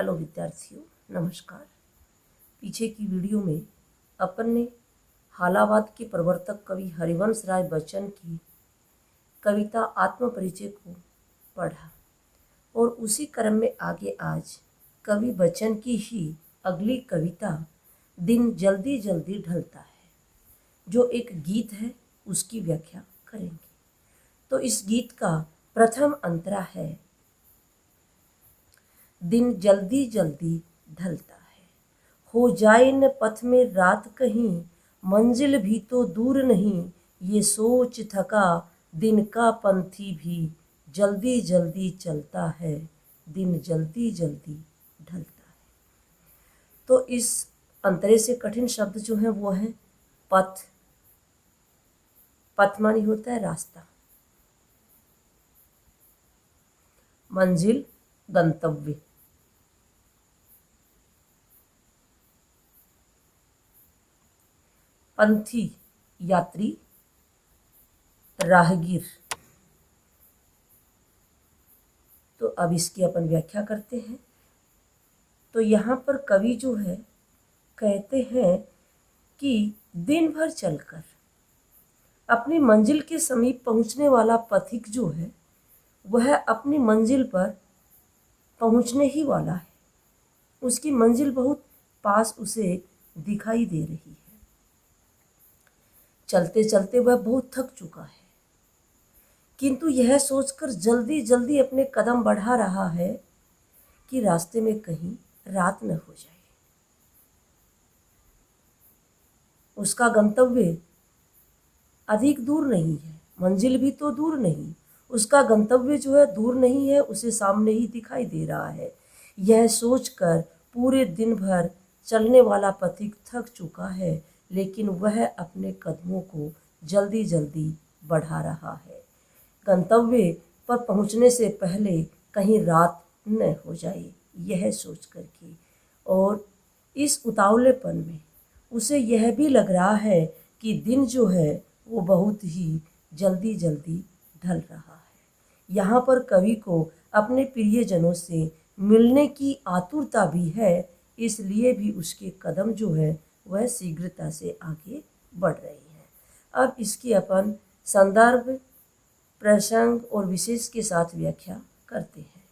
Hello विद्यार्थियों, नमस्कार। पीछे की वीडियो में अपन ने हालावाद के प्रवर्तक कवि हरिवंश राय बच्चन की कविता आत्मपरिचय को पढ़ा और उसी क्रम में आगे आज कवि बच्चन की ही अगली कविता दिन जल्दी जल्दी ढलता है, जो एक गीत है, उसकी व्याख्या करेंगे। तो इस गीत का प्रथम अंतरा है, दिन जल्दी जल्दी ढलता है, हो जाए न पथ में रात कहीं, मंजिल भी तो दूर नहीं, ये सोच थका दिन का पंथी भी जल्दी जल्दी चलता है, दिन जल्दी जल्दी ढलता है। तो इस अंतरे से कठिन शब्द जो है वो है पथ। पथ मानी होता है रास्ता, मंजिल गंतव्य, पंथी यात्री राहगीर। तो अब इसकी अपन व्याख्या करते हैं। तो यहाँ पर कवि जो है कहते हैं कि दिन भर चलकर अपनी मंजिल के समीप पहुँचने वाला पथिक जो है वह अपनी मंजिल पर पहुँचने ही वाला है। उसकी मंजिल बहुत पास उसे दिखाई दे रही है। चलते चलते वह बहुत थक चुका है, किंतु यह सोचकर जल्दी जल्दी अपने कदम बढ़ा रहा है कि रास्ते में कहीं रात न हो जाए। उसका गंतव्य अधिक दूर नहीं है, मंजिल भी तो दूर नहीं, उसका गंतव्य जो है दूर नहीं है, उसे सामने ही दिखाई दे रहा है। यह सोचकर पूरे दिन भर चलने वाला पथिक थक चुका है, लेकिन वह अपने कदमों को जल्दी जल्दी बढ़ा रहा है, गंतव्य पर पहुंचने से पहले कहीं रात न हो जाए, यह सोच कर के। और इस उतावलेपन में उसे यह भी लग रहा है कि दिन जो है वो बहुत ही जल्दी जल्दी ढल रहा है। यहाँ पर कवि को अपने प्रियजनों से मिलने की आतुरता भी है, इसलिए भी उसके कदम जो है वह शीघ्रता से आगे बढ़ रही हैं। अब इसकी अपन संदर्भ, प्रसंग और विशेष के साथ व्याख्या करते हैं।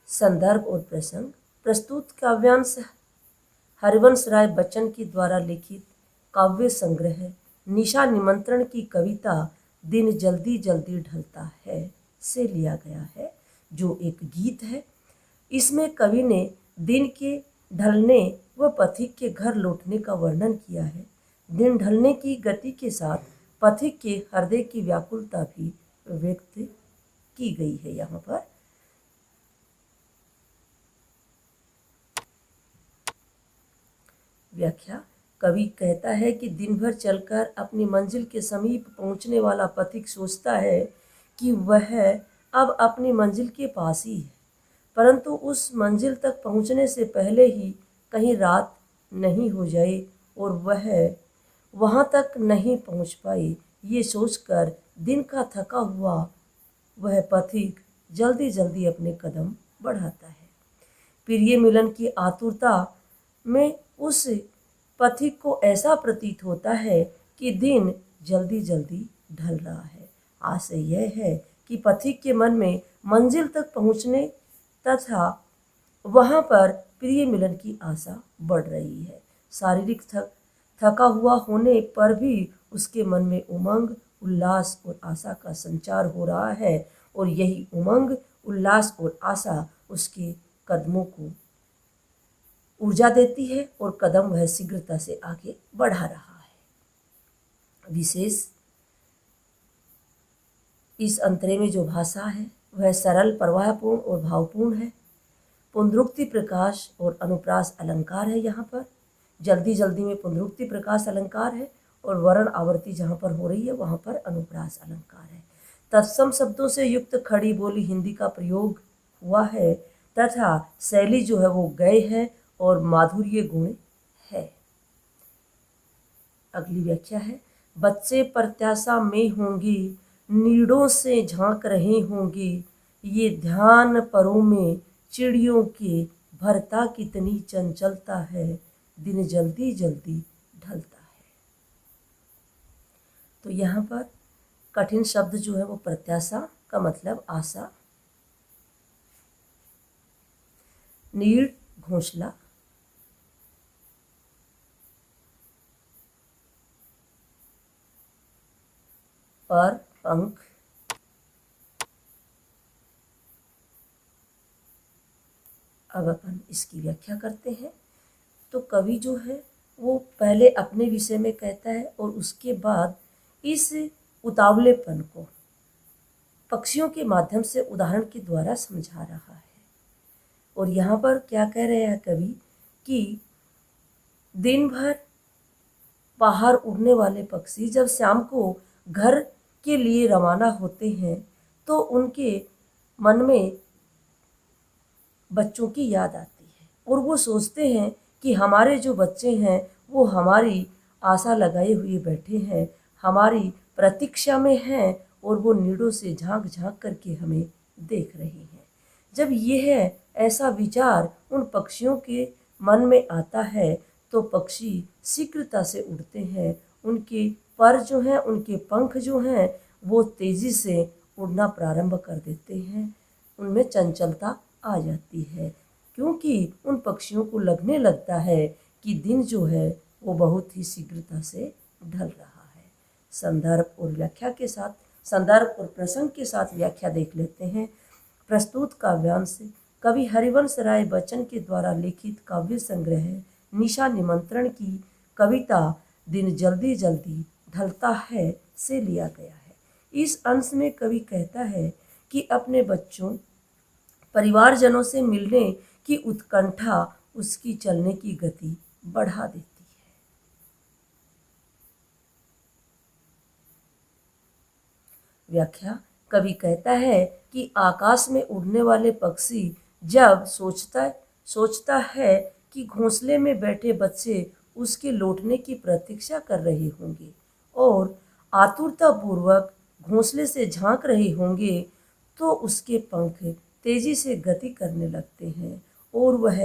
संदर्भ और प्रसंग। प्रस्तुत काव्यांश हरिवंश राय बच्चन के द्वारा लिखित काव्य संग्रह निशा निमंत्रण की कविता दिन जल्दी जल्दी ढलता है से लिया गया है, जो एक गीत है। इसमें कवि ने दिन के ढलने व पथिक के घर लौटने का वर्णन किया है। दिन ढलने की गति के साथ पथिक के हृदय की व्याकुलता भी व्यक्त की गई है। यहाँ पर व्याख्या। कवि कहता है कि दिन भर चलकर अपनी मंजिल के समीप पहुँचने वाला पथिक सोचता है कि वह अब अपनी मंजिल के पास ही है, परंतु उस मंजिल तक पहुँचने से पहले ही कहीं रात नहीं हो जाए और वह वहाँ तक नहीं पहुँच पाए। ये सोचकर दिन का थका हुआ वह पथिक जल्दी जल्दी अपने कदम बढ़ाता है। प्रिय मिलन की आतुरता में उस पथिक को ऐसा प्रतीत होता है कि दिन जल्दी जल्दी ढल रहा है। आशय यह है कि पथिक के मन में मंजिल तक पहुँचने तथा वहाँ पर प्रिय मिलन की आशा बढ़ रही है। शारीरिक थका हुआ होने पर भी उसके मन में उमंग, उल्लास और आशा का संचार हो रहा है, और यही उमंग, उल्लास और आशा उसके कदमों को ऊर्जा देती है और कदम वह शीघ्रता से आगे बढ़ा रहा है। विशेष। इस अंतरे में जो भाषा है वह सरल, प्रवाहपूर्ण और भावपूर्ण है। पुनरुक्ति प्रकाश और अनुप्रास अलंकार है। यहाँ पर जल्दी जल्दी में पुनरुक्ति प्रकाश अलंकार है और वर्ण आवर्ती जहाँ पर हो रही है वहाँ पर अनुप्रास अलंकार है। तत्सम शब्दों से युक्त खड़ी बोली हिंदी का प्रयोग हुआ है तथा शैली जो है वो गय है और माधुर्य गुण है। अगली व्याख्या है। बच्चे प्रत्याशा में होंगी, नीड़ों से झांक रहे होंगे, ये ध्यान परों में चिड़ियों के भरता कितनी चंचलता है, दिन जल्दी जल्दी ढलता है। तो यहाँ पर कठिन शब्द जो है वो प्रत्याशा का मतलब आशा, नीड़ घोंसला, पर पंख, अब अपन इसकी व्याख्या करते हैं। तो कवि जो है वो पहले अपने विषय में कहता है और उसके बाद इस उतावलेपन को पक्षियों के माध्यम से उदाहरण के द्वारा समझा रहा है। और यहाँ पर क्या कह रहे हैं कवि कि दिन भर बाहर उड़ने वाले पक्षी जब शाम को घर के लिए रवाना होते हैं तो उनके मन में बच्चों की याद आती है और वो सोचते हैं कि हमारे जो बच्चे हैं वो हमारी आशा लगाए हुए बैठे हैं, हमारी प्रतीक्षा में हैं और वो नीड़ों से झांक झांक करके हमें देख रहे हैं। जब यह ऐसा विचार उन पक्षियों के मन में आता है तो पक्षी शीघ्रता से उड़ते हैं, उनके पर जो हैं, उनके पंख जो हैं वो तेज़ी से उड़ना प्रारंभ कर देते हैं, उनमें चंचलता आ जाती है क्योंकि उन पक्षियों को लगने लगता है कि दिन जो है वो बहुत ही शीघ्रता से ढल रहा है। संदर्भ और व्याख्या के साथ, संदर्भ और प्रसंग के साथ व्याख्या देख लेते हैं। प्रस्तुत काव्यांश कवि हरिवंश राय बच्चन के द्वारा लिखित काव्य संग्रह निशा निमंत्रण की कविता दिन जल्दी जल्दी ढलता है से लिया गया है। इस अंश में कवि कहता है कि अपने बच्चों परिवारजनों से मिलने की उत्कंठा उसकी चलने की गति बढ़ा देती है। व्याख्या कवि कहता है कि आकाश में उड़ने वाले पक्षी जब सोचता है कि घोंसले में बैठे बच्चे उसके लौटने की प्रतीक्षा कर रहे होंगे और आतुरतापूर्वक घोंसले से झांक रहे होंगे तो उसके पंख तेजी से गति करने लगते हैं और वह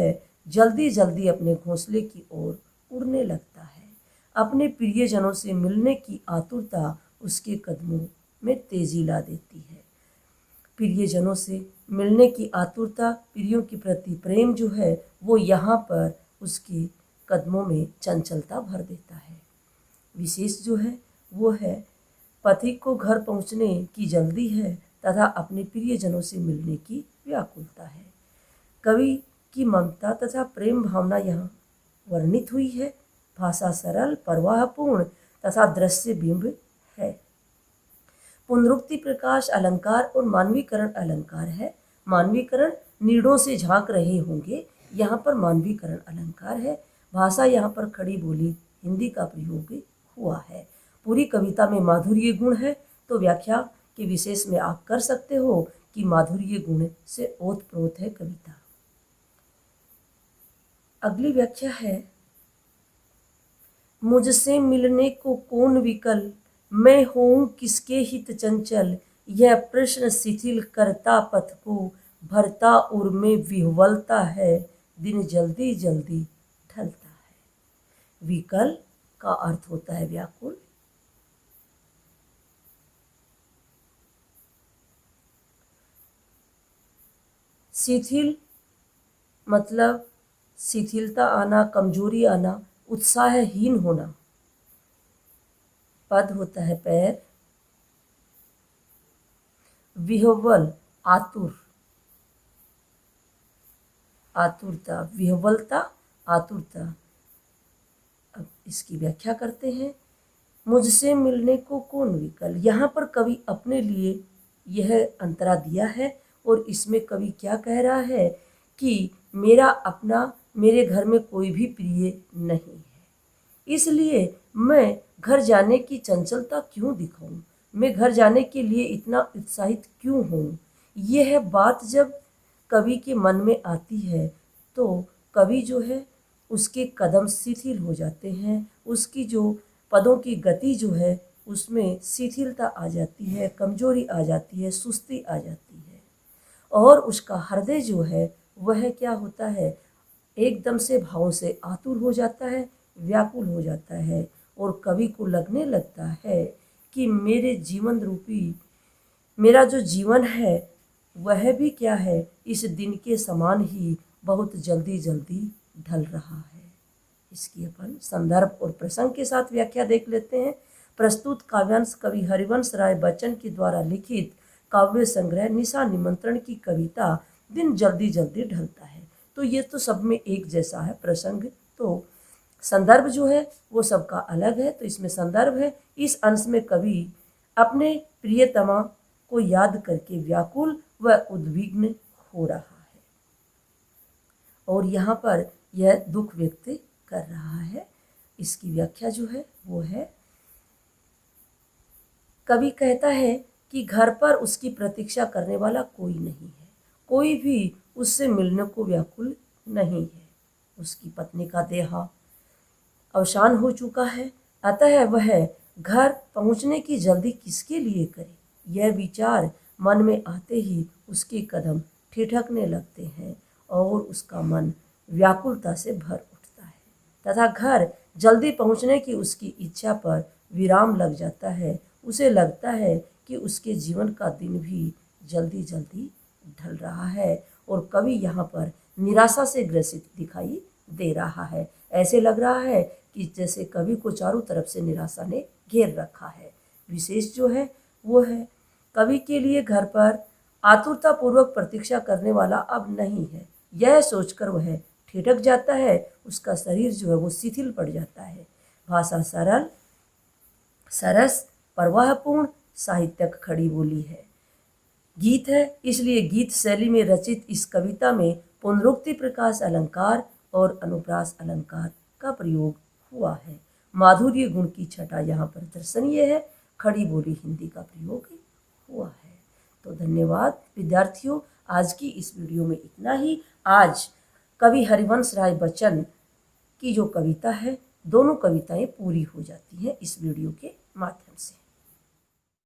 जल्दी जल्दी अपने घोंसले की ओर उड़ने लगता है। अपने प्रियजनों से मिलने की आतुरता उसके कदमों में तेजी ला देती है। प्रियजनों से मिलने की आतुरता, प्रियों के प्रति प्रेम जो है वो यहाँ पर उसके कदमों में चंचलता भर देता है। विशेष जो है वो है पथिक को घर पहुँचने की जल्दी है तथा अपने प्रियजनों से मिलने की व्याकुलता है। कवि की ममता तथा प्रेम भावना यहाँ वर्णित हुई है। भाषा सरल, प्रवाहपूर्ण तथा दृश्य बिंब है। पुनरुक्ति प्रकाश अलंकार और मानवीकरण अलंकार है। मानवीकरण नीड़ों से झांक रहे होंगे, यहाँ पर मानवीकरण अलंकार है। भाषा यहाँ पर खड़ी बोली हिंदी का प्रयोग हुआ है। पूरी कविता में माधुर्य गुण है तो व्याख्या के विशेष में आप कर सकते हो कि माधुर्य गुण से ओतप्रोत है कविता। अगली व्याख्या है, मुझसे मिलने को कौन विकल, मैं हूँ किसके हित चंचल, यह प्रश्न शिथिल करता पथ को, भरता उर में विह्वलता है, दिन जल्दी जल्दी ढलता है। विकल का अर्थ होता है व्याकुल। शिथिल मतलब शिथिलता आना, कमजोरी आना, उत्साहहीन होना। पद होता है पैर। विह्वल आतुर, आतुरता, विह्वलता आतुरता। अब इसकी व्याख्या करते हैं। मुझसे मिलने को कौन विकल, यहाँ पर कवि अपने लिए यह अंतरा दिया है और इसमें कवि क्या कह रहा है कि मेरा अपना, मेरे घर में कोई भी प्रिय नहीं है, इसलिए मैं घर जाने की चंचलता क्यों दिखाऊं, मैं घर जाने के लिए इतना उत्साहित क्यों हूँ। यह बात जब कवि के मन में आती है तो कवि जो है उसके कदम शिथिल हो जाते हैं, उसकी जो पदों की गति जो है उसमें शिथिलता आ जाती है, कमजोरी आ जाती है, सुस्ती आ जाती है और उसका हृदय जो है वह क्या होता है, एकदम से भावों से आतुर हो जाता है, व्याकुल हो जाता है और कवि को लगने लगता है कि मेरा जो जीवन है वह भी क्या है, इस दिन के समान ही बहुत जल्दी जल्दी ढल रहा है। इसकी अपन संदर्भ और प्रसंग के साथ व्याख्या देख लेते हैं। प्रस्तुत काव्यांश कवि हरिवंश राय बच्चन के द्वारा लिखित काव्य संग्रह निशा निमंत्रण की कविता दिन जल्दी जल्दी ढलता है। तो ये तो सब में एक जैसा है प्रसंग, तो संदर्भ जो है वो सबका अलग है। तो इसमें संदर्भ है, इस अंश में कवि अपने प्रियतमा को याद करके व्याकुल व उद्विग्न हो रहा है और यहाँ पर यह दुख व्यक्त कर रहा है। इसकी व्याख्या जो है वो है, कवि कहता है कि घर पर उसकी प्रतीक्षा करने वाला कोई नहीं है, कोई भी उससे मिलने को व्याकुल नहीं है। उसकी पत्नी का देहा अवसान हो चुका है, अतः वह घर पहुंचने की जल्दी किसके लिए करे। यह विचार मन में आते ही उसके कदम ठिठकने लगते हैं और उसका मन व्याकुलता से भर उठता है तथा घर जल्दी पहुंचने की उसकी इच्छा पर विराम लग जाता है। उसे लगता है कि उसके जीवन का दिन भी जल्दी जल्दी ढल रहा है और कवि यहाँ पर निराशा से ग्रसित दिखाई दे रहा है। ऐसे लग रहा है कि जैसे कवि को चारों तरफ से निराशा ने घेर रखा है। विशेष जो है वो है, कवि के लिए घर पर आतुरतापूर्वक प्रतीक्षा करने वाला अब नहीं है। यह सोचकर वह ठिठक जाता है, उसका शरीर जो है वो शिथिल पड़ जाता है। भाषा सरल, सरस, प्रवाहपूर्ण, साहित्यक खड़ी बोली है, गीत है, इसलिए गीत शैली में रचित इस कविता में पुनरुक्ति, प्रकाश अलंकार और अनुप्रास अलंकार का प्रयोग हुआ है। माधुर्य गुण की छटा यहाँ पर दर्शनीय है। खड़ी बोली हिंदी का प्रयोग हुआ है। तो धन्यवाद विद्यार्थियों, आज की इस वीडियो में इतना ही। आज कवि हरिवंश राय बच्चन की जो कविता है, दोनों कविताएं पूरी हो जाती हैं इस वीडियो के माध्यम से।